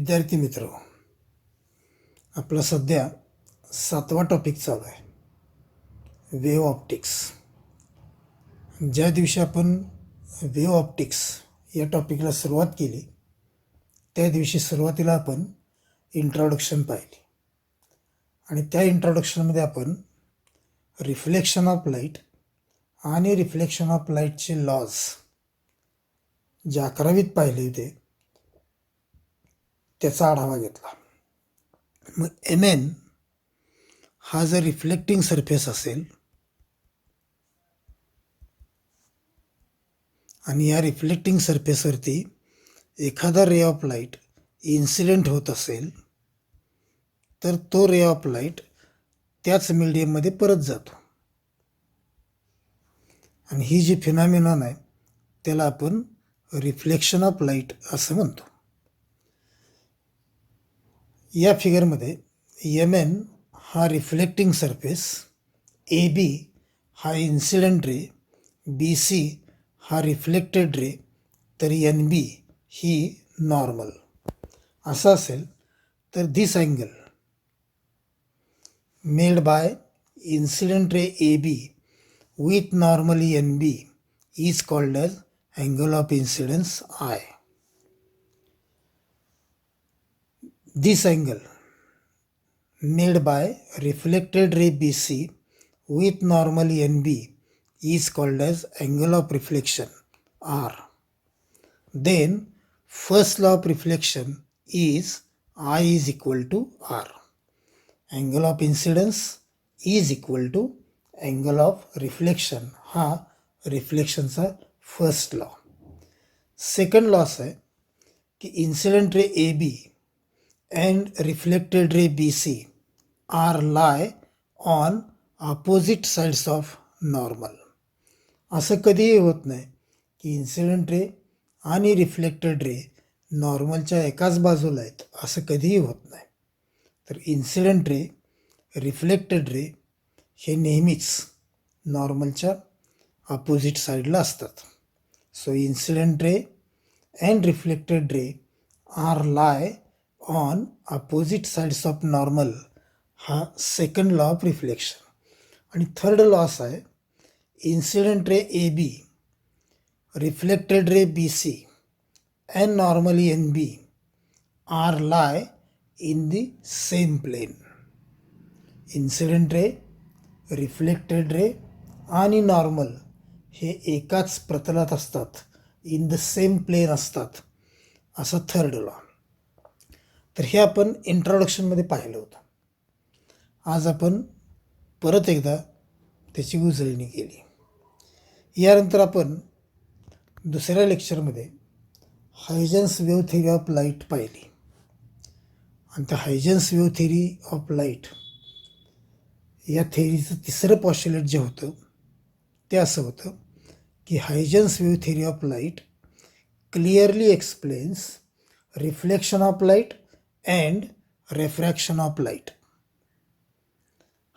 विद्यार्थी मित्र, आपला सध्या 7वा टॉपिक चालू आहे, वेव्ह ऑप्टिक्स. ज्या दिवशी आपण वेव्ह ऑप्टिक्स या टॉपिकला सुरुवात केली त्या दिवशी सुरुवातीला आपण इंट्रोडक्शन पाहिली आणि त्या इंट्रोडक्शनमध्ये आपण रिफ्लेक्शन ऑफ लाईट आणि रिफ्लेक्शन ऑफ लाईटचे लॉज जे 11वीत पाहिले होते त्याचा आढावा घेतला. मग MN हा जर रिफ्लेक्टिंग सरफेस असेल आणि या रिफ्लेक्टिंग सरफेसवरती एखादा रे ऑफ लाईट इन्सिडेंट होत असेल तर तो रे ऑफ लाईट त्याच मीडियममध्ये परत जातो आणि ही जी फिनॉमिनॉन आहे त्याला आपण रिफ्लेक्शन ऑफ लाईट असं म्हणतो. या फिगरमध्ये MN हा रिफ्लेक्टिंग सरफेस, AB हा इन्सिडेंट रे, BC हा रिफ्लेक्टेड रे, तर NB ही नॉर्मल असं असेल तर this angle made by incident ray AB with normally NB is called as angle of incidence I. This angle made by reflected ray BC with normally NB is called as angle of reflection R. Then first law of reflection is I is equal to R. Angle of incidence is equal to angle of reflection हा रिफ्लेक्शनचा first law. Second law असा आहे की incident ray AB and reflected ray BC are lie on opposite sides of normal. असं कधीही होत नाही की incident ray आणि रिफ्लेक्टेड रे नॉर्मलच्या एकाच बाजूला आहेत, असं कधीही होत नाही. तर इन्सिडेंट रे, रिफ्लेक्टेड रे हे नेहमीच नॉर्मलच्या अपोजिट साईडला असतात. So incident ray and reflected ray are lie on opposite sides of normal हा सेकंड लॉ ऑफ रिफ्लेक्शन. आणि थर्ड लॉ असा आहे, incident ray AB, reflected ray BC and normally NB are lie in the same plane. Incident ray, reflected ray आणि normal हे एकाच प्रतलात असतात, in the same plain असतात, असं थर्ड लॉ. तर हे आपण इंट्रोडक्शनमध्ये पाहिलं होतं. आज आपण परत एकदा त्याची उजळणी केली. यानंतर आपण दुसऱ्या लेक्चरमध्ये हायजेन्स वेव्ह थेरी ऑफ लाईट पाहिली आणि त्या हायजेन्स वेव्ह थेरी ऑफ लाईट या थेरीचं तिसरं पॉस्ट्युलेट जे होतं ते असं होतं की Huygens wave theory of light clearly explains reflection of light and refraction of light.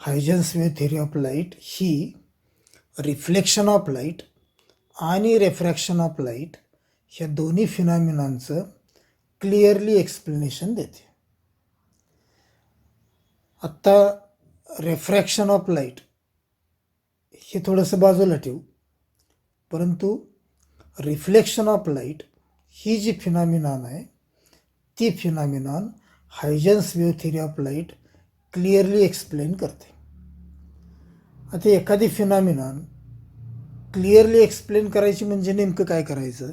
Huygens wave theory of light ही रिफ्लेक्शन ऑफ लाईट आणि रेफ्रॅक्शन ऑफ लाईट ह्या दोन्ही फिनॉमिनॉनचं क्लिअरली एक्सप्लेनेशन देते. आत्ता रेफ्रॅक्शन ऑफ लाईट हे थोडंसं बाजूला ठेवू, परंतु रिफ्लेक्शन ऑफ लाईट ही जी फिनॉमिनॉन आहे ती phenomenon Huygens wave theory of light clearly explain करते. आता एखादी फिनॉमिनॉन क्लिअरली एक्सप्लेन करायची म्हणजे नेमकं काय करायचं,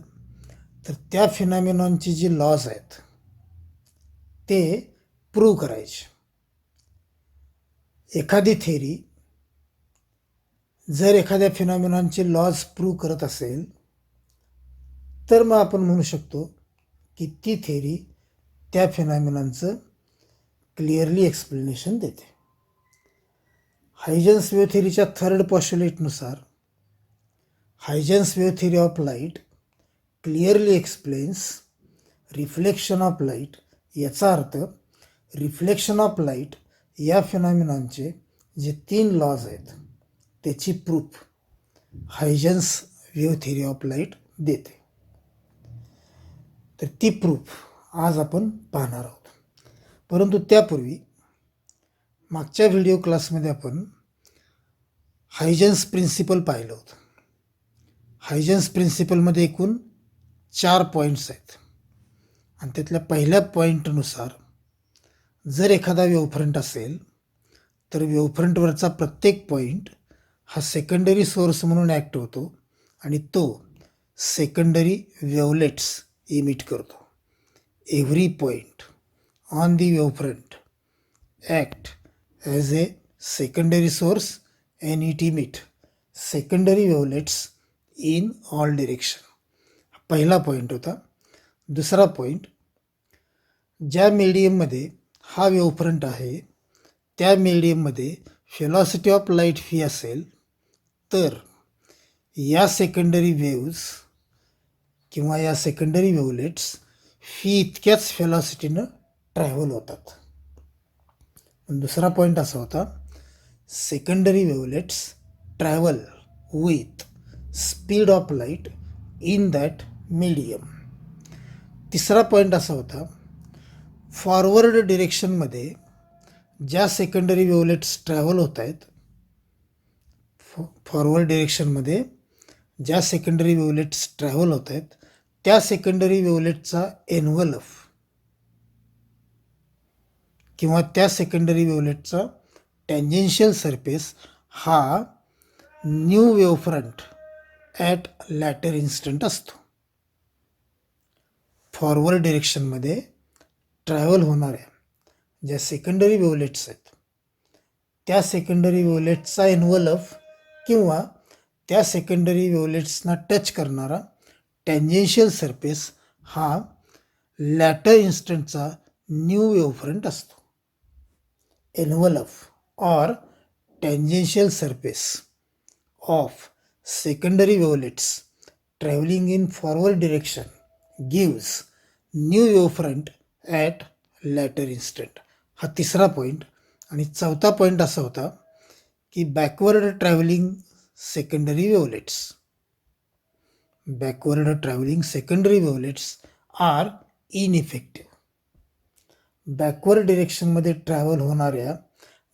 तर त्या फिनॉमिनॉनची जी लॉज आहेत ते प्रूव्ह करायचे. एखादी थेरी जर एखाद्या फिनॉमिनॉनची लॉज प्रूव्ह करत असेल तर मग आपण म्हणू शकतो की ती थेरी त्या फिनॉमिनॉनचं क्लिअरली एक्सप्लेनेशन देते. हायजेन्स वेव्ह थिअरीच्या थर्ड पॉस्ट्युलेटनुसार Huygens wave theory of light clearly explains reflection of light. याचा अर्थ रिफ्लेक्शन ऑफ लाईट या फिनॉमिनॉनचे जे 3 लॉज आहेत त्याची proof Huygens wave theory of light देते. तर ती प्रूफ आज आपण पाहणार आहोत. परंतु त्यापूर्वी मागच्या व्हिडिओ क्लासमध्ये आपण हायजेन्स प्रिन्सिपल पाहिलं होतं. हायजेन्स प्रिन्सिपलमध्ये एकूण 4 पॉईंट्स आहेत आणि त्यातल्या पहिल्या पॉईंटनुसार जर एखादा वेव्हफ्रंट असेल तर वेव्हफ्रंटवरचा प्रत्येक पॉईंट हा सेकंडरी सोर्स म्हणून ॲक्ट होतो आणि तो सेकंडरी वेव्हलेट्स इमिट करतो. Every point on the wavefront act as a secondary source and it emit secondary wavelets in all direction. पहिला पॉईंट होता. दुसरा पॉईंट, ज्या मीडियममध्ये हा वेव्हफ्रंट आहे त्या मीडियममध्ये व्हेलॉसिटी ऑफ लाईट व्ही असेल तर या सेकंडरी वेव्ज किंवा या सेकंडरी वेव्हलेट्स व्ही इतक्याच व्हेलॉसिटीनं ट्रॅव्हल होतात. दुसरा पॉईंट असा होता, secondary wavelets travel with speed of light in that medium. तिसरा पॉईंट असा होता, फॉरवर्ड डिरेक्शनमध्ये ज्या सेकंडरी वेव्हलेट्स ट्रॅव्हल होत आहेत फॉरवर्ड डिरेक्शनमध्ये ज्या सेकंडरी वेव्हलेट्स ट्रॅव्हल होत आहेत त्या सेकंडरी वेव्हलेटचा एन्व्हलप किंवा त्या सेकंडरी वेव्हलेटचा टँजेन्शियल सरफेस हा न्यू वेव्हफ्रंट ॲट लॅटर इन्स्टंट असतो. फॉरवर्ड डिरेक्शनमध्ये ट्रॅव्हल होणाऱ्या ज्या सेकंडरी वेव्हलेट्स आहेत त्या सेकंडरी वेव्हलेट्सचा एन्व्हलप किंवा त्या सेकंडरी वेव्हलेट्सना टच करणारा टँजेन्शियल सरफेस हा लॅटर इन्स्टंटचा न्यू वेव्हफ्रंट असतो. Envelope or tangential surface of secondary wavelets traveling in forward direction gives new wavefront at later instant. हा तिसरा पॉईंट. आणि चौथा पॉईंट असा होता की backward travelling secondary wavelets are ineffective. Backward डिरेक्शनमध्ये ट्रॅव्हल होणाऱ्या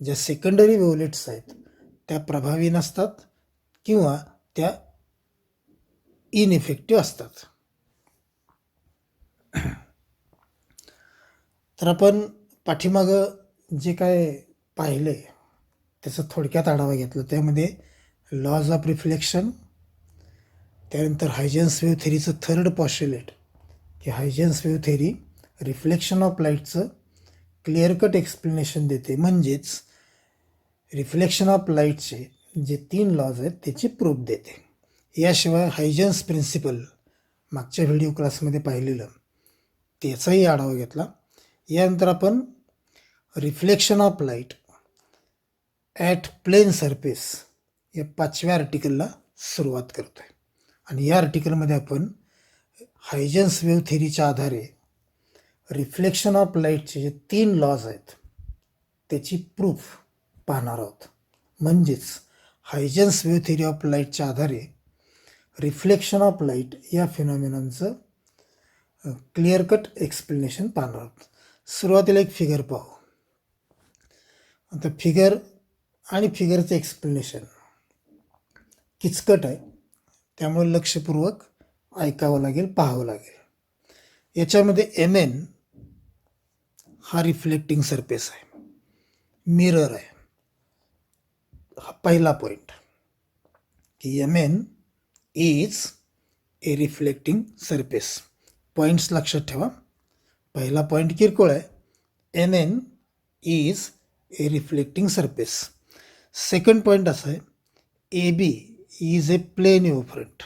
ज्या सेकंडरी वेव्हलेट्स आहेत त्या प्रभावी नसतात किंवा त्या इनइफेक्टिव्ह असतात. तर आपण पाठीमागं जे काय पाहिलं आहे त्याचा थोडक्यात आढावा घेतला. त्यामध्ये लॉज ऑफ रिफ्लेक्शन, त्यानंतर हायजेन्स वेव्ह थेरीचं थर्ड पॉस्ट्युलेट की Huygens wave theory reflection of लाईटचं क्लिअर कट एक्सप्लेनेशन देते, म्हणजेच रिफ्लेक्शन ऑफ लाईटचे जे 3 लॉज आहेत त्याची प्रूफ देते. याशिवाय हायजेन्स प्रिन्सिपल मागच्या व्हिडिओ क्लासमध्ये पाहिलेलं त्याचाही आढावा घेतला. यानंतर आपण reflection of light at plane surface या 5व्या आर्टिकलला सुरुवात करतो आहे. आणि या आर्टिकलमध्ये आपण हायजेन्स वेव्ह थेरीच्या आधारे रिफ्लेक्शन ऑफ लाईटचे जे 3 लॉज आहेत त्याची प्रूफ पाहणार आहोत. म्हणजेच हायजेन्स वेव्ह थेरी ऑफ लाईटच्या आधारे रिफ्लेक्शन ऑफ लाईट या फिनॉमिनॉनचं क्लिअर कट एक्सप्लेनेशन पाहणार आहोत. सुरुवातीला एक फिगर पाहू. आता फिगर आणि फिगरचं एक्सप्लेनेशन किचकट आहे, त्यामुळे लक्षपूर्वक ऐकावं लागेल, पाहावं लागेल. याच्यामध्ये MN हा रिफ्लेक्टिंग सरफेस आहे, मिरर आहे. हा पहिला पॉईंट की MN is a reflecting surface. Points लक्षात ठेवा. पहिला पॉईंट किरकोळ आहे, MN is a reflecting surface. Second point असा आहे, AB is a plane wavefront.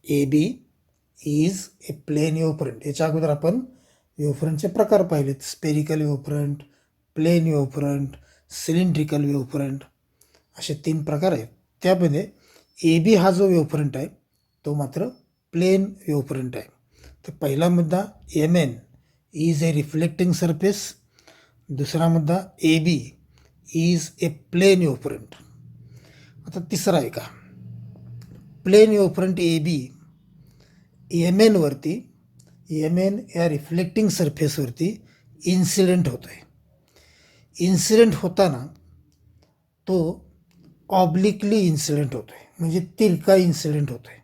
AB is a plane wavefront. याच्या अगोदर आपण वेव्हफ्रंटचे प्रकार पाहिलेत. Spherical wavefront, plane wavefront, cylindrical wavefront असे 3 प्रकार आहेत. त्यामध्ये ए बी हा जो वेव्हफ्रंट आहे तो मात्र प्लेन वेव्हफ्रंट आहे. तर पहिला मुद्दा M N is a reflecting surface. दुसरा मुद्दा ए बी इज ए प्लेन वेव्हफ्रंट. आता तिसरा आहे का, plane wavefront A B M एनवरती, एम एन या रिफ्लेक्टिंग सरफेसवरती इन्सिडेंट होतो आहे. इन्सिडेंट होताना तो ऑब्लिकली इन्सिडेंट होतो आहे, म्हणजे तिरका इन्सिडेंट होतो आहे.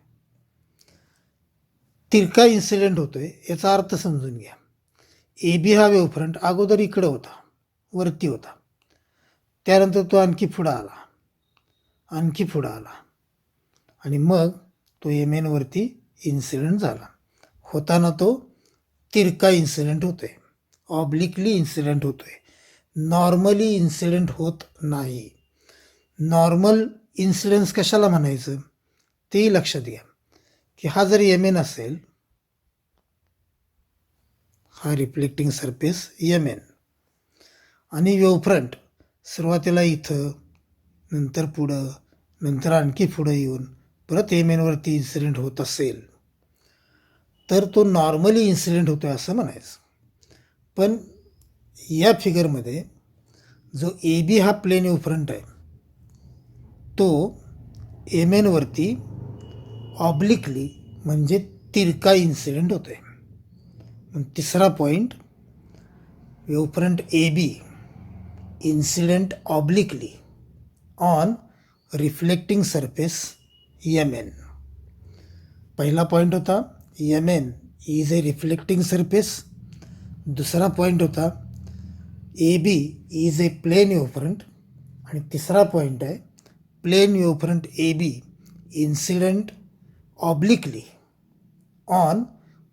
तिरका इन्सिडेंट होतो आहे याचा अर्थ समजून घ्या. ए बी हा वेव्हफ्रंट अगोदर इकडं होता, वरती होता. त्यानंतर तो आणखी पुढं आला, आणखी पुढं आला आणि मग तो एम एनवरती इन्सिडेंट झाला. होताना तो तिरका इन्सिडेंट होतो आहे, ऑब्लिकली इन्सिडेंट होतो आहे. नॉर्मली इन्सिडेंट होत नाही. नॉर्मल इन्सिडेन्स कशाला म्हणायचं तेही लक्षात घ्या की हा जर एम एन असेल, हा रिफ्लेक्टिंग सरफेस एम एन आणि वेव्हफ्रंट सुरुवातीला इथं, नंतर पुढं, नंतर आणखी पुढं येऊन परत एम एनवरती इन्सिडेंट होत असेल तर तो नॉर्मली इन्सिडेंट होतो आहे असं म्हणायचं. पण या फिगरमध्ये जो ए बी हा प्लेन वेव्हफ्रंट आहे तो एम एनवरती ऑब्लिकली म्हणजे तिरका इन्सिडेंट होतो आहे. मग तिसरा point, wavefront A B incident obliquely on reflecting surface M N. पहिला पॉईंट होता M N is a reflecting surface. दुसरा पॉईंट होता A B is a plane वेव्हफ्रंट. आणि तिसरा पॉईंट आहे plane wavefront A B incident obliquely on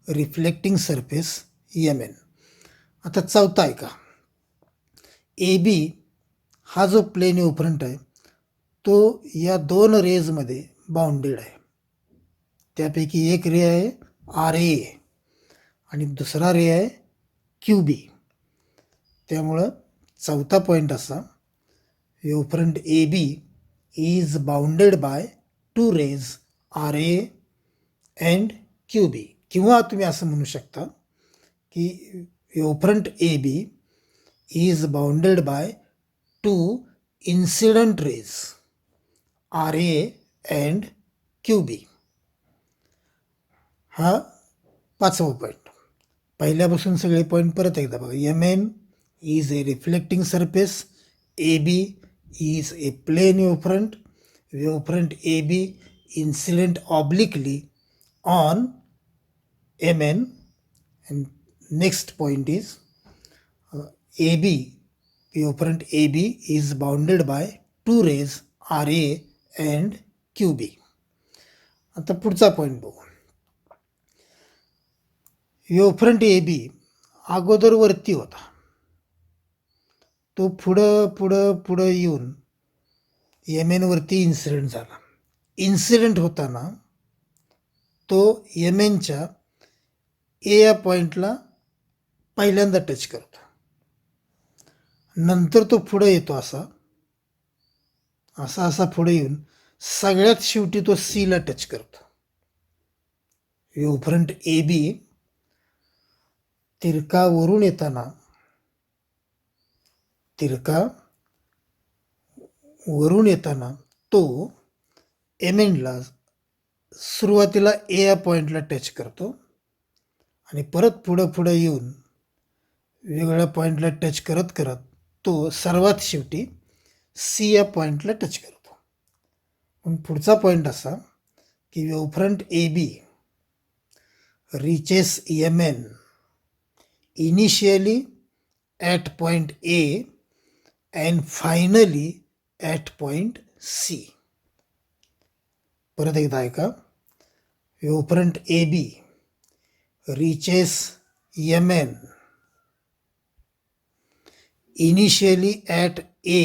reflecting surface M N. आता चौथा आहे का, ए बी हा जो प्लेन वेव्हफ्रंट आहे तो या 2 रेजमध्ये बाउंडेड आहे. त्यापैकी एक रे आहे आर ए आणि दुसरा रे आहे क्यू बी. त्यामुळं चौथा पॉईंट असा, wavefront A B is bounded by 2 rays R A and Q B. किंवा तुम्ही असं म्हणू शकता की wavefront A B is bounded by 2 incident rays R A and Q B. हा 5वा पॉईंट. पहिल्यापासून सगळे पॉईंट परत एकदा बघा. M N is a reflecting surface, A B is a plane wavefront, wavefront A B incident obliquely on M N. And next point is a B, wavefront A B is bounded by 2 rays R A and Q B. आता पुढचा point बघू. वेव्हफ्रंट A बी अगोदर वरती होता, तो पुढं पुढं पुढं येऊन एम एनवरती इन्सिडेंट झाला. इन्सिडेंट होताना तो एम एनच्या ए या पॉईंटला पहिल्यांदा टच करतो. नंतर तो पुढं येतो असा असा असा पुढे येऊन सगळ्यात शेवटी तो सीला टच करतो. वेव्हफ्रंट ए बी तिरका वरून येताना, तिरका वरून येताना तो एम एनला सुरुवातीला ए या पॉईंटला टच करतो आणि परत पुढं पुढं येऊन वेगवेगळ्या पॉईंटला टच करत करत तो सर्वात शेवटी सी या पॉईंटला टच करतो. पण पुढचा पॉईंट असा की wavefront A B reaches Yemen initially at point A and finally at point C. परत एकदा ऐका. वेव्हफ्रंट A B reaches Yemen initially at A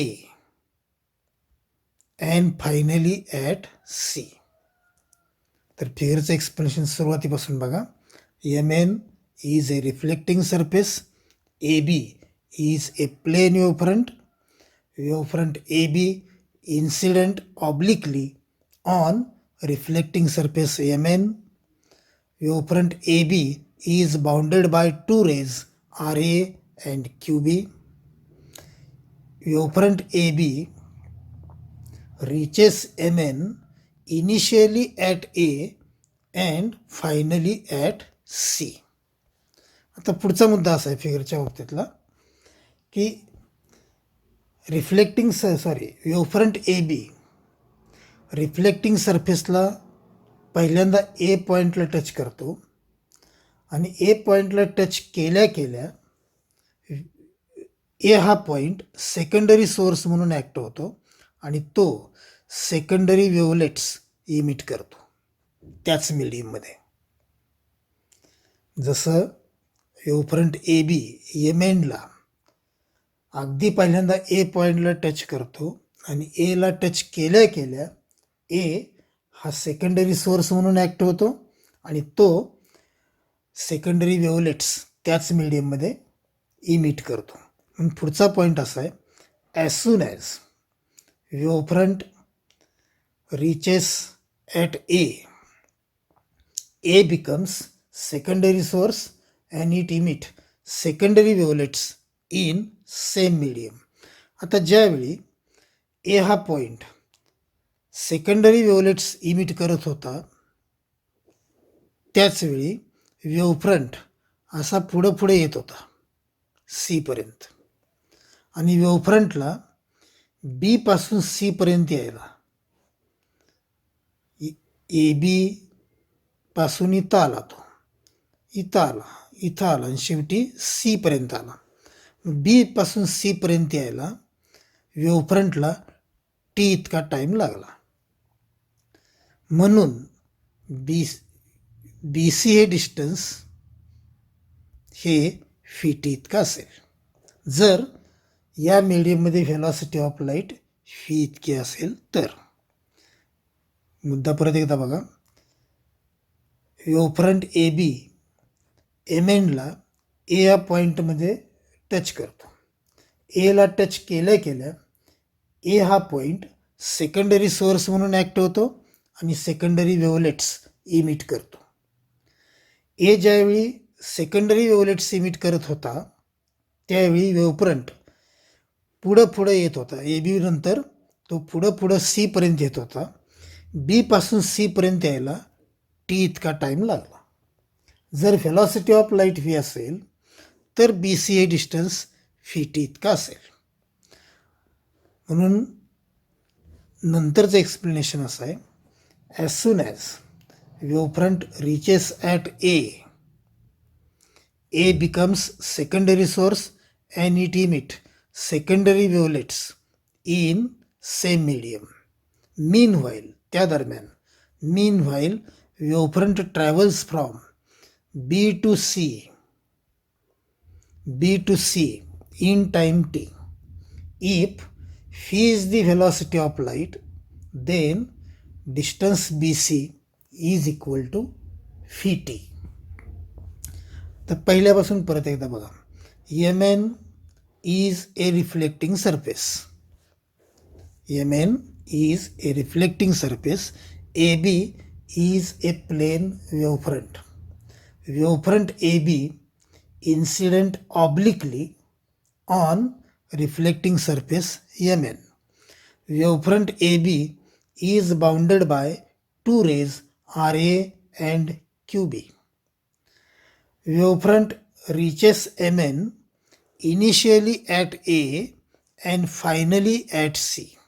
and finally at C. तर फिगरचं एक्सप्लेनेशन सुरुवातीपासून बघा. M is a reflecting surface, AB is a plane wavefront AB incident obliquely on reflecting surface MN. Wavefront AB is bounded by two rays RA and QB. Wavefront AB reaches MN initially at A and finally at C. आता पुढचा मुद्दा असा आहे फिगरच्या बाबतीतला की wavefront A B reflecting सरफेसला पहिल्यांदा ए पॉईंटला touch करतो आणि ए पॉईंटला टच केल्या केल्या ए हा पॉईंट सेकंडरी सोर्स म्हणून ॲक्ट होतो आणि तो सेकंडरी वेव्हलेट्स इमिट करतो त्याच मीडियममध्ये. जसं वेवफ्रंट ए बी एमएनला अगदी पहिल्यांदा ए पॉईंटला टच करतो आणि एला टच केल्या केल्या ए हा सेकंडरी सोर्स म्हणून ॲक्ट होतो आणि तो सेकंडरी वेव्हलेट्स त्याच मीडियममध्ये इमिट करतो. म्हणून पुढचा पॉईंट असा आहे, as soon as wavefront reaches at A becomes secondary source and it emit secondary wavelets in same medium. आता ज्यावेळी ए हा पॉईंट सेकंडरी वेव्हलेट्स इमिट करत होता त्याचवेळी वेवफ्रंट असा पुढं येत होता सीपर्यंत आणि वेवफ्रंटला बी पासून सीपर्यंत यायला ए बी पासून इथं आला तो, इथं आला आणि शेवटी सीपर्यंत आला. बी पासून सीपर्यंत यायला वेवफ्रंटला टी इतका टाईम लागला. म्हणून बी सी हे डिस्टन्स हे फीटी इतका असेल. जर या मीडियममध्ये व्हेलॉसिटी ऑफ लाईट फी इतकी असेल तर. मुद्दा परत एकदा बघा. वेवफ्रंट ए बी एम एनला ए या पॉईंटमध्ये टच करतो. एला टच केल्या केल्या ए हा पॉईंट सेकंडरी सोर्स म्हणून ॲक्ट होतो आणि सेकंडरी वेव्हलेट्स इमिट करतो. ए ज्यावेळी सेकंडरी वेव्हलेट्स इमिट करत होता त्यावेळी वेवफ्रंट पुढं येत होता. ए बी नंतर तो पुढं सीपर्यंत येत होता. बी पासून सीपर्यंत यायला टी इतका टाईम लागला. जर व्हेलॉसिटी ऑफ लाईट व्ही असेल तर बी सी हे डिस्टन्स फी टी इतका असेल. म्हणून नंतरचं एक्सप्लेनेशन असं आहे, as soon as wavefront reaches at A becomes secondary source and it emit secondary wavelets in same medium. Meanwhile त्या दरम्यान wavefront travels from B to C in time t. If phi is the velocity of light, then distance bc is equal to phi t. तर पहिल्यापासून परत एकदा बघा. mn is a reflecting surface. mn is a reflecting surface. ab is a plane wavefront. Wavefront ab incident obliquely on reflecting surface mn. Wavefront AB is bounded by two rays RA and QB. Wavefront reaches mn initially at A and finally at C.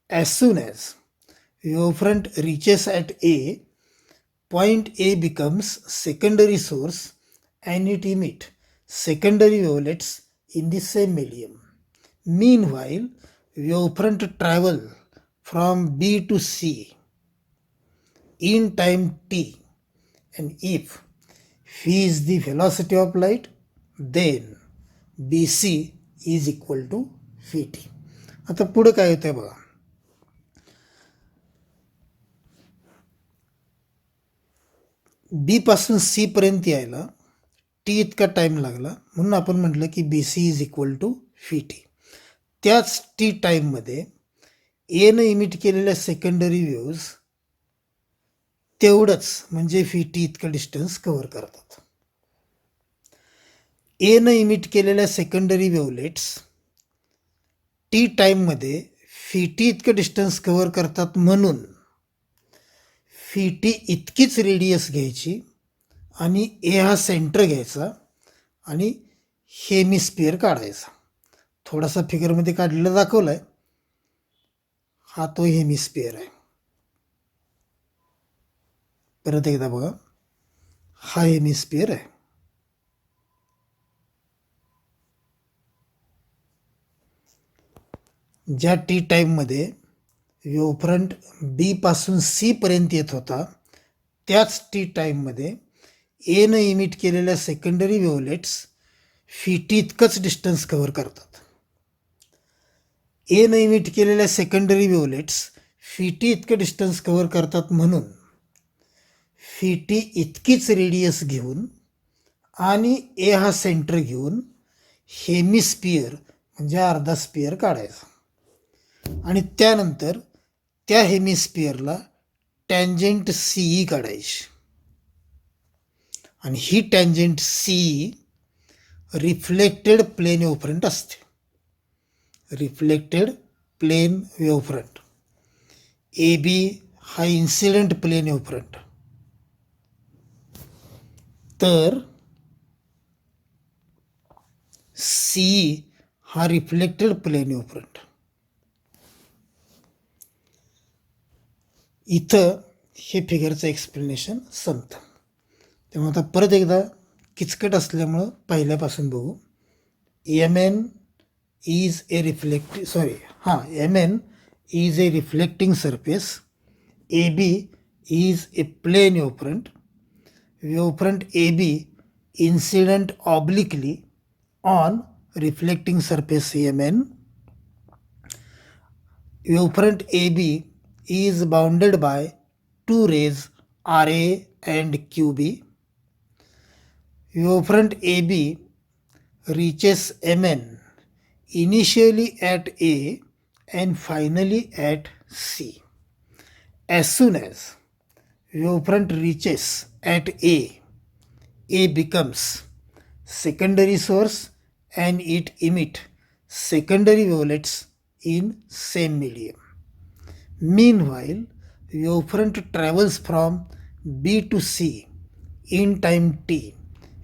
As soon as wavefront reaches at A, point A becomes secondary source and it emits secondary wavelets in the same medium. Meanwhile, wavefront travel from B to C in time t, and if phi is the velocity of light, then BC is equal to phi t. आता पुढे काय होतंय बघा. बी पासून C पर्यंत यायला T इतका time लागला, म्हणून आपण म्हटलं की B C is equal to phi T. त्याच टी टाईममध्ये एनं इमिट केलेल्या सेकंडरी वेव्ज तेवढंच म्हणजे फी टी इतकं डिस्टन्स कव्हर करतात. एनं इमिट केलेल्या सेकंडरी वेव्हलेट्स टी टाईममध्ये फी टी इतकं डिस्टन्स कव्हर करतात, म्हणून फी टी इतकीच रेडियस घ्यायची आणि ए हा सेंटर घ्यायचा आणि हेमिस्फिअर काढायचा. थोडासा फिगरमध्ये काढलेला दाखवलाय, हा तो हेमिस्फिअर आहे. परत एकदा बघा, हा हेमिस्फिअर आहे. ज्या टी टाईममध्ये वेव्हफ्रंट बी पासून सी पर्यंत येत होता, त्याच टी टाईममध्ये एनं इमिट केलेल्या सेकंडरी वेव्हलेट्स फी टी इतकंच डिस्टन्स कव्हर करतात. एनं इमिट केलेल्या सेकंडरी वेव्हलेट्स फी टी इतकं डिस्टन्स कव्हर करतात, म्हणून फी टी इतकीच रेडियस घेऊन आणि ए हा सेंटर घेऊन हेमिस्फिअर म्हणजे अर्धा स्पिअर काढायचा आणि त्यानंतर त्या हेमिस्फिअरला टँजेंट सीई काढायची. आणि ही tangent C E reflected plane wavefront असते. Reflected plane wavefront. ए बी हा इन्सिडेंट प्लेन वेव्हफ्रंट, तर सीई हा रिफ्लेक्टेड प्लेन वेव्हफ्रंट. इथं हे फिगरचं एक्सप्लेनेशन संपतं. तेव्हा आता परत एकदा किचकट असल्यामुळं पहिल्यापासून बघू. M N is a M N is a reflecting surface. A B is a plane wavefront. Wavefront A B incident obliquely on reflecting surface MN. Wavefront AB is bounded by two rays RA and QB. Wavefront AB reaches MN initially at A and finally at C. As soon as wavefront reaches at A becomes secondary source and it emit secondary wavelets in same medium. Meanwhile, wavefront travels from B to C in time t,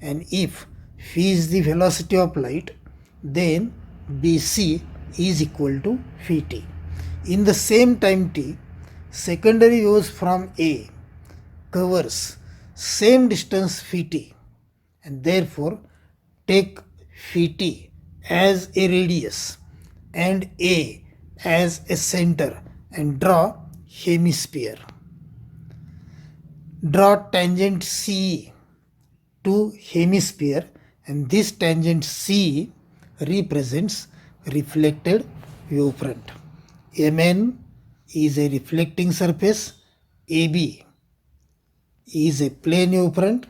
and if v is the velocity of light, then bc is equal to vt. In the same time t, secondary waves from A covers same distance vt, and therefore take Vt as a radius and A as a center and draw hemisphere. Draw tangent CE to hemisphere, and this tangent CE represents reflected wavefront. Mn is a reflecting surface. AB is a plane wavefront.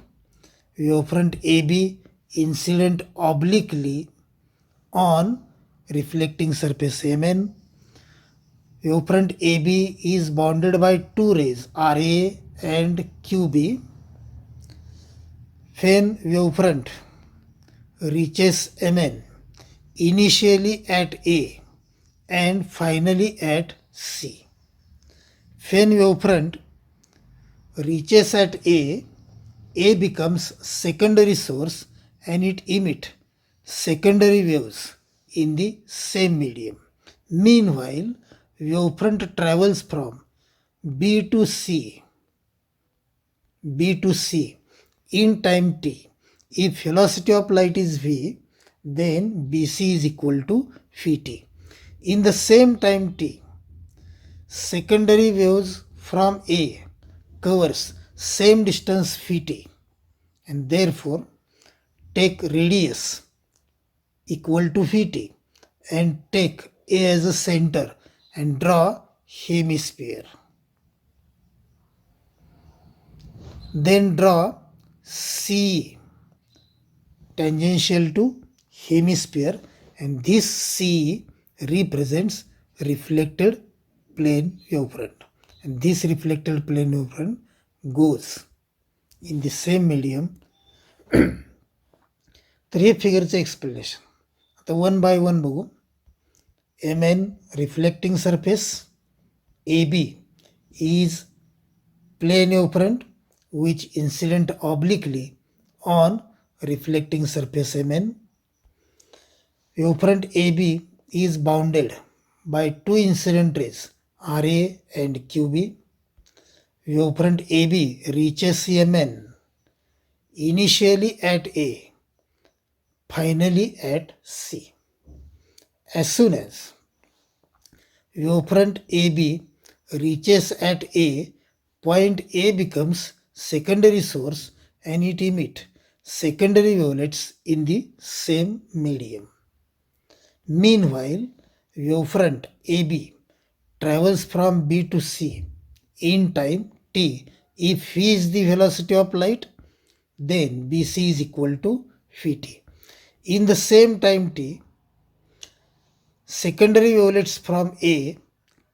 Wavefront AB incident obliquely on reflecting surface MN. Wavefront AB is bounded by two rays RA and QB. When wavefront reaches MN initially at A and finally at C. When wavefront reaches at A becomes secondary source and it emit secondary waves in the same medium. Meanwhile, wavefront travels from B to C in time t. If velocity of light is v, then bc is equal to vt. In the same time t, secondary waves from A covers same distance vt, and therefore take radius equal to vt and take A as a center and draw hemisphere. Then draw CE tangential to hemisphere, and this CE represents reflected plane wavefront, and this reflected plane wavefront goes in the same medium. तर हे फिगरचं explanation आता one by one बघू. MN reflecting surface AB is plane wavefront which incident obliquely on reflecting surface MN. Wavefront AB is bounded by two incident rays RA and QB. Wavefront AB reaches MN initially at A, finally at C. As soon as wavefront AB reaches at A, point A becomes secondary source and it emits secondary wavelets in the same medium. Meanwhile, wavefront AB travels from B to C in time t. If v is the velocity of light, then BC is equal to Vt. In the same time t, secondary wavelets from A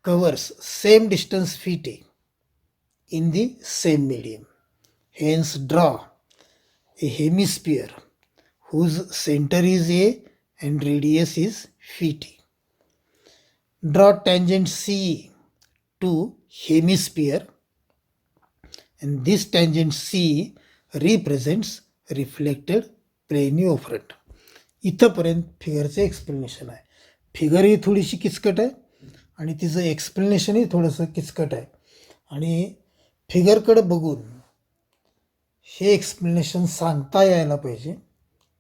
covers same distance Vt in the same medium. Hence draw a hemisphere whose center is A and radius is Vt. Draw tangent CE to hemisphere, and this tangent CE represents reflected plane wavefront. इथंपर्यंत फिगरचं explanation आहे. Figure ही थोडीशी किचकट आहे आणि तिचं एक्सप्लेनेशनही थोडंसं किचकट आहे, आणि फिगरकडे बघून हे एक्सप्लेनेशन सांगता यायला पाहिजे,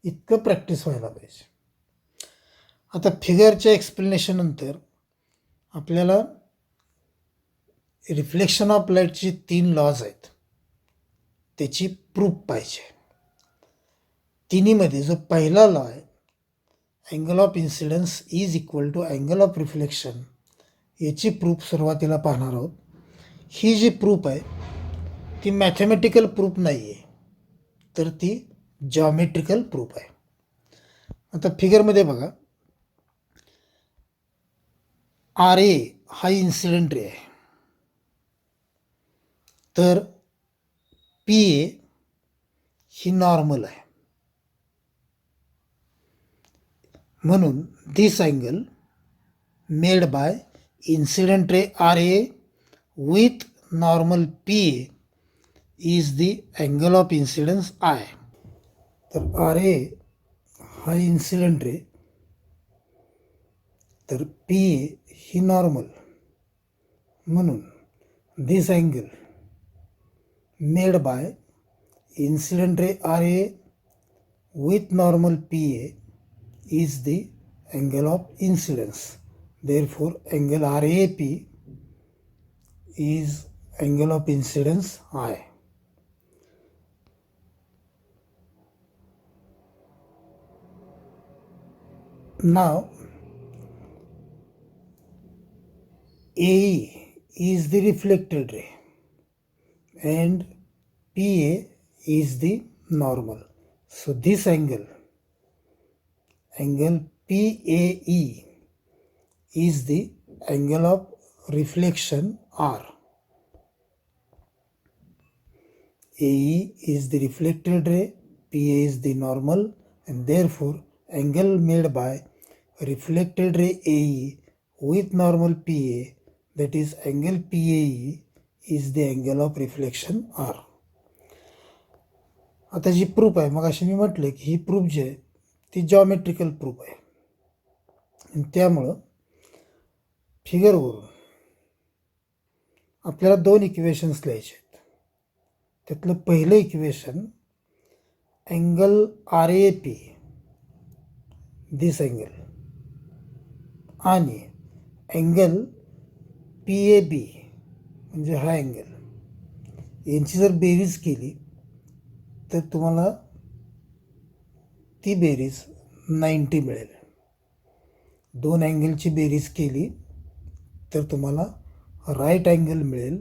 इतकं प्रॅक्टिस व्हायला पाहिजे. आता फिगरच्या एक्सप्लेनेशननंतर आपल्याला रिफ्लेक्शन ऑफ लाईटचे 3 लॉज आहेत, त्याची प्रूफ पाहिजे. तिन्हीमध्ये जो पहिला लॉ आहे, angle of incidence is equal to angle of reflection, याची प्रूफ सुरुवातीला पाहणार आहोत. ही जी प्रूफ आहे ती मॅथमॅटिकल प्रूफ नाही आहे, तर ती जॉमेट्रिकल प्रूफ आहे. आता फिगरमध्ये बघा, RA हा इन्सिडेंट रे आहे, तर PA ही नॉर्मल आहे. म्हणून this angle made by incident ray RA with normal PA is the angle of incidence I. तर RA हा इन्सिडेंट रे, तर PA ही नॉर्मल, म्हणून this angle made by incident ray RA with normal PA is the angle of incidence. Therefore, angle RAP is angle of incidence I. Now, AE is the reflected ray and PA is the normal. So this angle PAE is the angle of reflection R. AE is the reflected ray, PA is the normal, and therefore angle made by reflected ray AE with normal PA, that is angle PAE, is the angle of reflection R. आता जी proof आहे, मग अशी मी म्हटलं की ही proof जी आहे ती geometrical proof आहे, आणि त्यामुळं फिगरवरून आपल्याला 2 इक्वेशन्स लिहायचे आहेत. त्यातलं पहिलं इक्वेशन अँगल RAP, दिस अँगल, आणि अँगल PAB म्हणजे हा अँगल, यांची जर बेरीज केली तर तुम्हाला ती बेरीज 90 मिळेल. 2 अँगलची बेरीज केली तर तुम्हाला राईट अँगल मिळेल,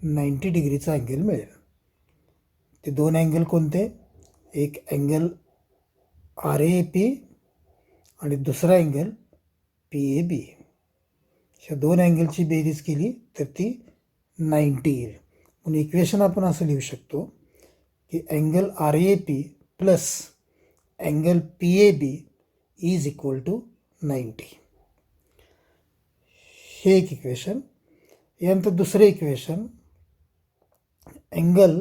90 डिग्रीचा अँगल मिळेल. ते दोन अँगल कोणते? एक अँगल RAP आणि दुसरा अँगल PAB. ह्या दोन अँगलची बेरीज केली तर ती 90 येईल. म्हणून इक्वेशन आपण असं लिहू शकतो की angle RAP plus angle PAB is equal to 90. हे एक इक्वेशन. यानंतर दुसरं इक्वेशन अँगल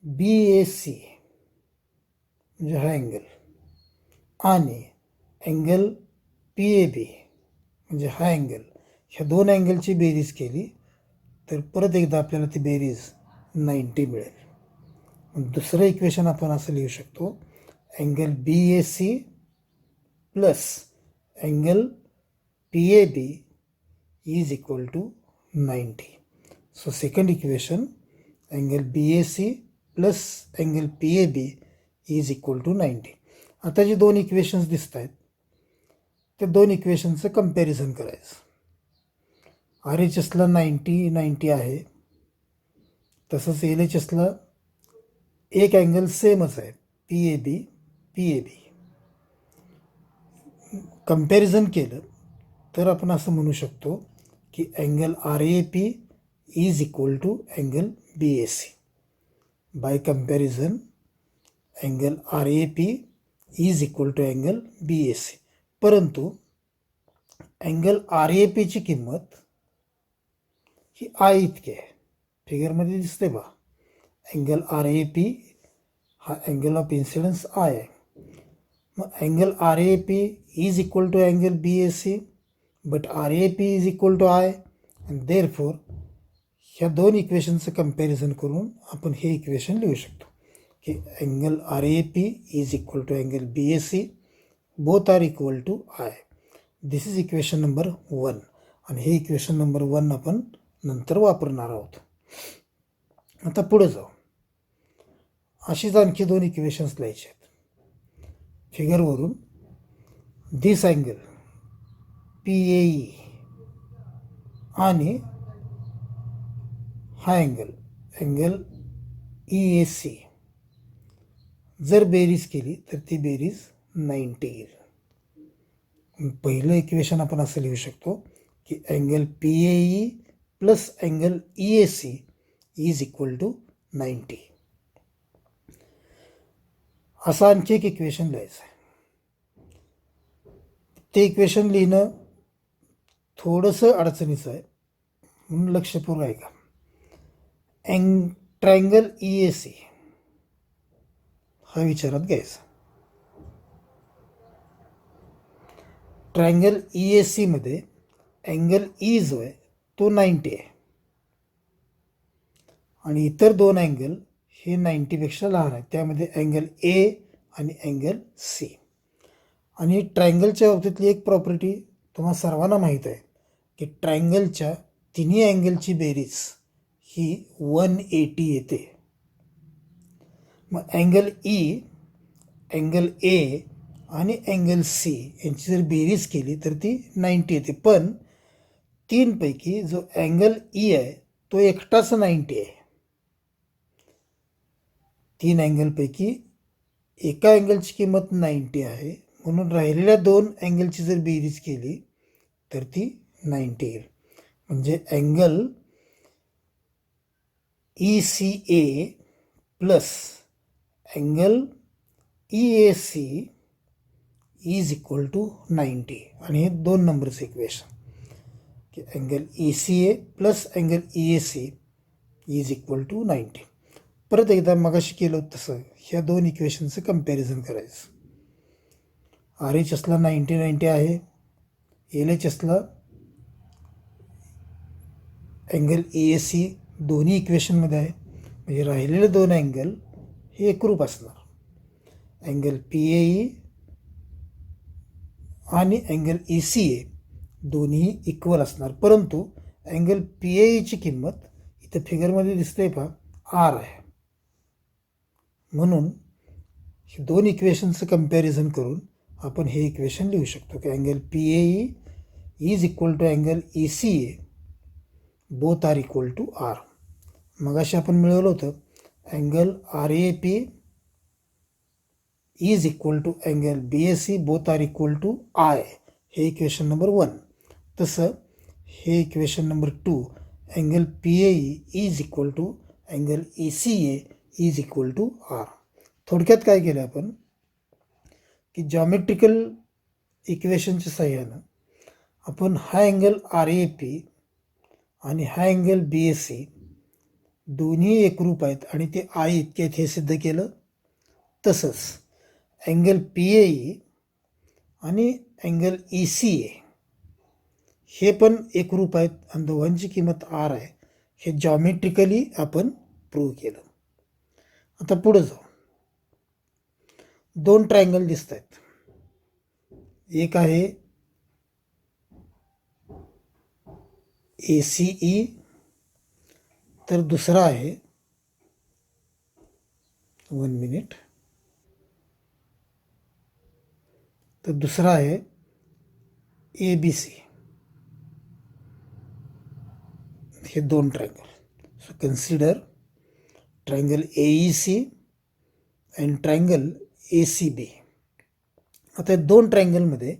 BAC म्हणजे हा अँगल आणि अँगल PAB म्हणजे हा अँगल, ह्या दोन अँगलची बेरीज केली तर परत एकदा आपल्याला ती बेरीज 90 मिळेल. दुसरं इक्वेशन आपण असं लिहू शकतो angle BAC plus angle PAB is equal to 90. So second equation angle BAC plus angle PAB is equal to 90. आता जे दोन इक्वेशन्स दिसत आहेत त्या दोन इक्वेशनचं कंपॅरिझन करायचं. RHSला 90 आहे, तसंच LHSला एक अँगल सेमच आहे PAB. कंपॅरिझन केलं तर आपण असं म्हणू शकतो की angle RAP is equal to angle BAC. By comparison angle RAP is equal to angle BAC. परंतु अँगल RAPची किंमत ही I इतकी आहे. फिगरमध्ये दिसते बा, अँगल RAP हा अँगल ऑफ इन्सिडन्स I आहे. मग angle RAP is equal to angle BAC, but RAP is equal to I, and therefore ह्या दोन इक्वेशनचं कंपॅरिझन करून आपण हे इक्वेशन लिहू शकतो की angle RAP is equal to angle BAC, both are equal to I. This is equation number 1. आणि हे इक्वेशन नंबर 1 आपण नंतर वापरणार आहोत. आता पुढे जाऊ. अशीच आणखी दोन इक्वेशन्स लिहायचे आहेत. फिगरवरून दिस अँगल PAE आणि हा अँगल EAC जर बेरीज केली तर ती बेरीज 90 येईल. पहिलं इक्वेशन आपण असं लिहू शकतो की angle PAE plus angle EAC is equal to 90. असं आणखी एक इक्वेशन लिहायचं आहे. ते इक्वेशन लिहिणं थोडंसं अडचणीचं आहे, म्हणून लक्षपूर्वक ऐका. ट्रायंगल EAC हा विचारात घ्यायचा. ट्रायंगल EAC मध्ये अँगल E जो आहे तो 90 आहे आणि इतर दोन अँगल हे 90पेक्षा लहान आहेत. त्यामध्ये अँगल A आणि अँगल C. आणि ट्रायंगलच्या बाबतीतली एक प्रॉपर्टी तुम्हाला सर्वांना माहीत आहे की ट्रायंगलच्या तिन्ही अँगलची बेरीज ही 180 येते. मग अँगल E, अँगल A आणि अँगल C यांची जर बेरीज केली तर ती 90 येते. पण तीनपैकी जो अँगल E आहे तो एकटाच 90 आहे. तीन अँगलपैकी एका अँगलची किंमत 90 आहे, म्हणून राहिलेल्या दोन अँगलची जर बेरीज केली तर ती 90 येईल. म्हणजे angle ECA plus angle EAC is equal to 90. आणि हे 2 नंबरचं इक्वेशन की angle ECA plus angle EAC is equal to 90. परत एकदा मगाशी केलं तसं ह्या दोन इक्वेशनचं कंपॅरिझन करायचं. RHSला 90 आहे, LHSला अँगल EAC दोन्ही इक्वेशनमध्ये आहे. म्हणजे राहिलेले दोन अँगल हे एकरूप असणार. अँगल PAE आणि अँगल ECA दोन्ही इक्वल असणार. परंतु अँगल PAEची किंमत इथं फिगरमध्ये दिसते पहा R आहे. म्हणून हे दोन इक्वेशनचं कंपॅरिझन करून आपण हे इक्वेशन लिहू शकतो की angle PAE is equal to angle ECA, both are equal to R. मगाशी आपण मिळवलं होतं angle RAP is equal to angle BAC both are equal to I. हे इक्वेशन नंबर 1. तसं हे इक्वेशन नंबर 2 angle PAE is equal to angle ECA is equal to R. थोडक्यात काय केलं आपण की जॉमेट्रिकल इक्वेशनच्या सहाय्यानं आपण हा अँगल RAP आणि हा अँगल BAC दोन्ही एकरूप आहेत आणि ते I इतके आहेत हे सिद्ध केलं. तसंच अँगल PAE आणि अँगल ECA हे पण एकरूप आहेत आणि दोघांची किंमत R आहे हे जॉमेट्रिकली आपण प्रूव्ह केलं. आता पुढे जाऊ. 2 ट्रायंगल दिसत आहेत. एक आहे ACE तर दुसरा आहे 1 मिनिट तर दुसरा आहे ABC. हे 2 triangle. So consider triangle AEC and triangle ACB. आता 2 ट्रायंगलमध्ये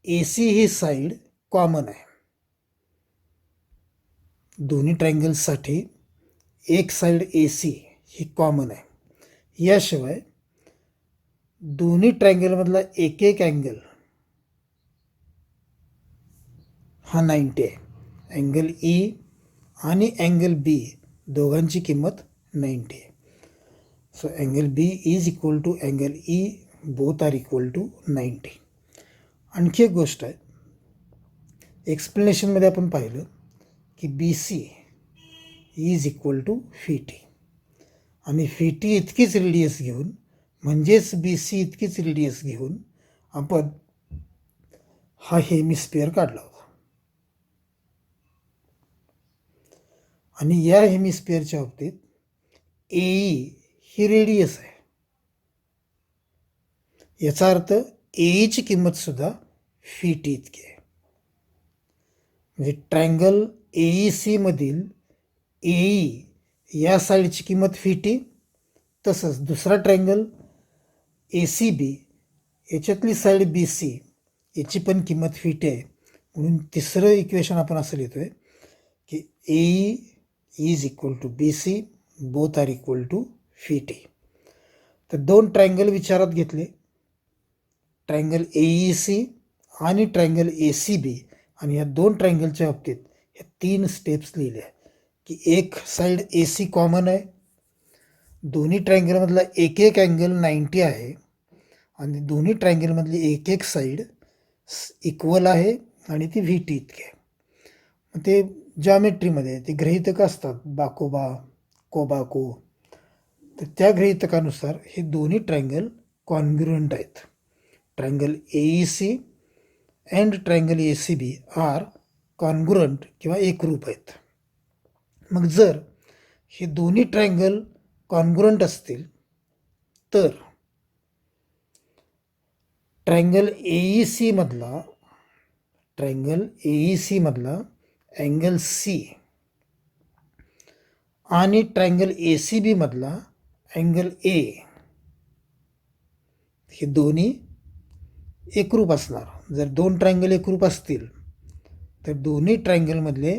AC ही साईड कॉमन आहे. दोन्ही ट्रायंगल्ससाठी एक साईड AC ही कॉमन आहे. याशिवाय दोन्ही ट्रायंगलमधला एक एक अँगल हा 90 आहे. अँगल E आणि अँगल B दोघांची किंमत 90 आहे. So angle B is equal to angle E both are equal to 90. आणखी एक गोष्ट आहे. एक्सप्लेनेशनमध्ये आपण पाहिलं की BC is equal to FT आणि FT इतकीच रेडियस घेऊन म्हणजेच BC इतकीच रेडियस घेऊन आपण हा हेमिस्फिअर काढला होता. आणि या हेमिस्फिअरच्या बाबतीत AE ही रेडियस आहे. याचा अर्थ AEची किंमत सुद्धा FT इतकी आहे. म्हणजे ट्रायंगल AEC मधील AE या साईडची किंमत FT, तसंच दुसरा ट्रायंगल ACB याच्यातली साईड BC याची पण किंमत FT आहे. म्हणून तिसरं इक्वेशन आपण असं लिहितोय की AE is equal to BC both are equal to FT. तर 2 ट्रायंगल विचारात घेतले. ट्रायंगल AEC आणि ट्रायंगल ACB आणि या 2 ट्रायंगलच्या बाबतीत ह्या 3 स्टेप्स लिहिल्या की एक साईड AC कॉमन आहे. दोन्ही ट्रायंगलमधला एक एक अँगल 90 आहे आणि दोन्ही ट्रायंगलमधली एक एक साईड इक्वल आहे आणि ती VT इतकी आहे. मग ते जॉमेट्रीमध्ये ते गृहीतक असतात बाकोबा कोबाको. तर त्या गृहीतकानुसार हे दोन्ही ट्रायंगल कॉन्ग्रुएंट आहेत. Triangle AEC and triangle ACB are congruent किंवा एकरूप आहेत. मग जर हे दोन्ही ट्रायंगल कॉन्ग्रुएंट असतील तर ट्रायंगल AEC मधला अँगल C आणि ट्रायंगल ACB मधला अँगल A हे दोन्ही एकरूप असणार. जर 2 ट्रायंगल एकरूप असतील तर दोन्ही ट्रायंगलमधले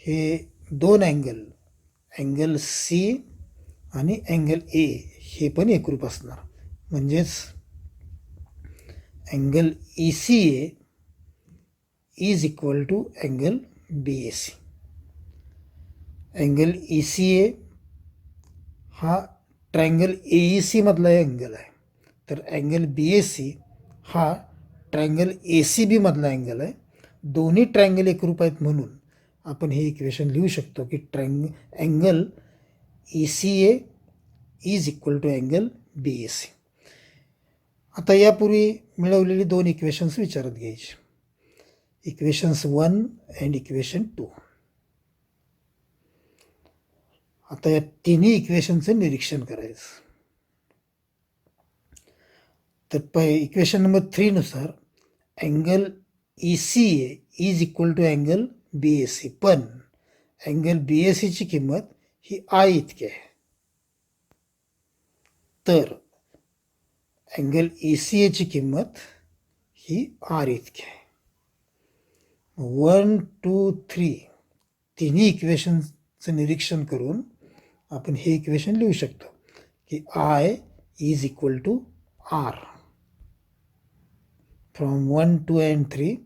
हे 2 अँगल C आणि अँगल A हे पण एकरूप असणार. म्हणजेच angle ECA is equal to angle BAC. Angle ECA हा ट्रायंगल AEC मधला अँगल आहे. तर अँगल BAC हा ट्रायंगल ACB मधला अँगल आहे. दोन्ही ट्रायंगल एकरूप आहेत म्हणून आपण हे इक्वेशन लिहू शकतो की angle ECA is equal to angle BAC. आता यापूर्वी मिळवलेली 2 इक्वेशन्स विचारात घ्यायची. Equations 1 and equation 2. आता या तिन्ही इक्वेशनचं निरीक्षण करायचं. तर इक्वेशन नंबर 3 नुसार angle ECA is equal to angle BAC, पण अँगल BACची किंमत ही I इतकी आहे. तर अँगल ECAची किंमत ही R इतकी आहे. 1, 2, 3 तिन्ही इक्वेशनचं निरीक्षण करून आपण हे इक्वेशन लिहू शकतो की I is equal to R. From 1, 2 and 3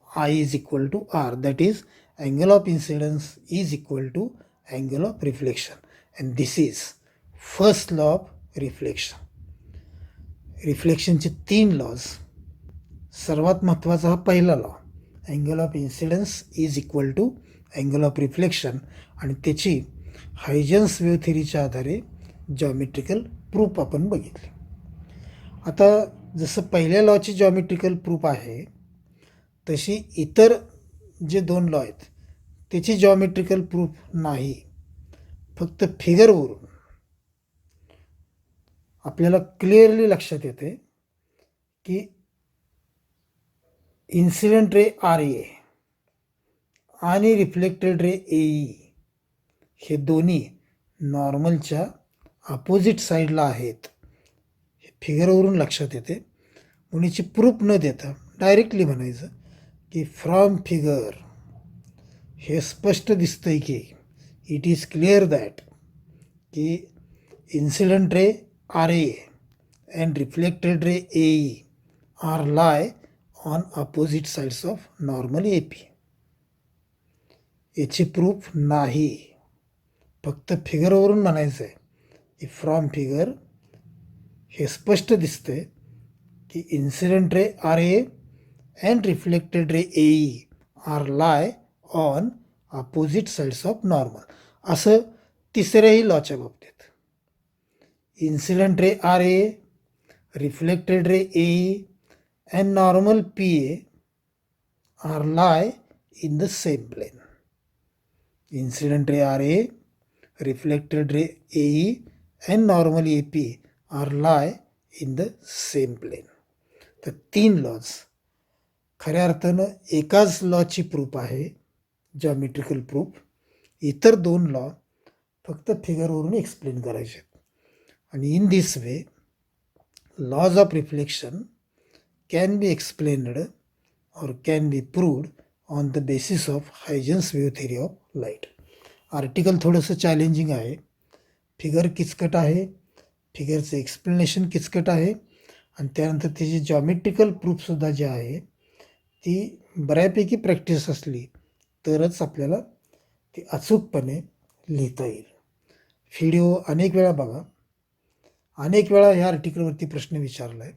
I is equal to R. That is angle of incidence is equal to angle of reflection. And this is first law of reflection. रिफ्लेक्शनचे 3 laws. सर्वात महत्त्वाचा हा पहिला law, angle of incidence is equal to angle of reflection, आणि त्याची हायजन्स wave थिअरीच्या आधारे geometrical proof आपण बघितले. आता जसं पहिल्या लॉची जॉमेट्रिकल प्रूफ आहे तशी इतर जे 2 लॉ आहेत त्याची जॉमेट्रिकल प्रूफ नाही. फक्त फिगरवरून आपल्याला क्लिअरली लक्षात येते की इन्सिडेंट रे RA आणि रिफ्लेक्टेड रे AE हे दोन्ही नॉर्मलच्या अपोजिट साईडला आहेत. हे फिगरवरून लक्षात येते. म्हणून याची प्रूफ न देता डायरेक्टली म्हणायचं की फ्रॉम फिगर हे स्पष्ट दिसतंय की इट इज क्लिअर दॅट की incident ray RA and reflected ray AE are lie on opposite sides of normal AP. याची प्रूफ नाही. फक्त फिगरवरून म्हणायचं आहे की फ्रॉम फिगर हे स्पष्ट दिसतंय की incident ray RA and reflected ray AE are lie on opposite sides of normal. असं तिसऱ्याही लॉच्या बाबतीत incident ray RA, reflected ray AE and normal PA are lie in the same plane. Incident ray RA, reflected ray AE and normal AP are lie in the same plane. तर 3 lodge खऱ्या अर्थानं एकाच लॉची proof आहे, geometrical proof. इतर 2 law फक्त फिगरवरून explain करायचे. And in this way, laws of reflection can be explained or can be proved on the basis of Huygens wave theory of light. Article थोडंसं challenging आहे. Figure किचकट आहे, फिगरचं explanation किचकट आहे, आणि त्यानंतर त्याची जॉमेट्रिकल प्रूफसुद्धा जी आहे ती बऱ्यापैकी प्रॅक्टिस असली तरच आपल्याला ती अचूकपणे लिहिता येईल. व्हिडिओ अनेक वेळा बघा. अनेक वेळा ह्या आर्टिकलवरती प्रश्न विचारला आहे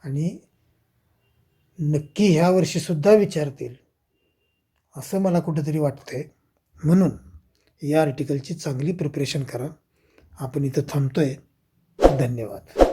आणि नक्की ह्या वर्षीसुद्धा विचारतील असं मला कुठंतरी वाटतंय. म्हणून या आर्टिकलची चांगली प्रिपरेशन करा. आपण इथं थांबतोय. धन्यवाद.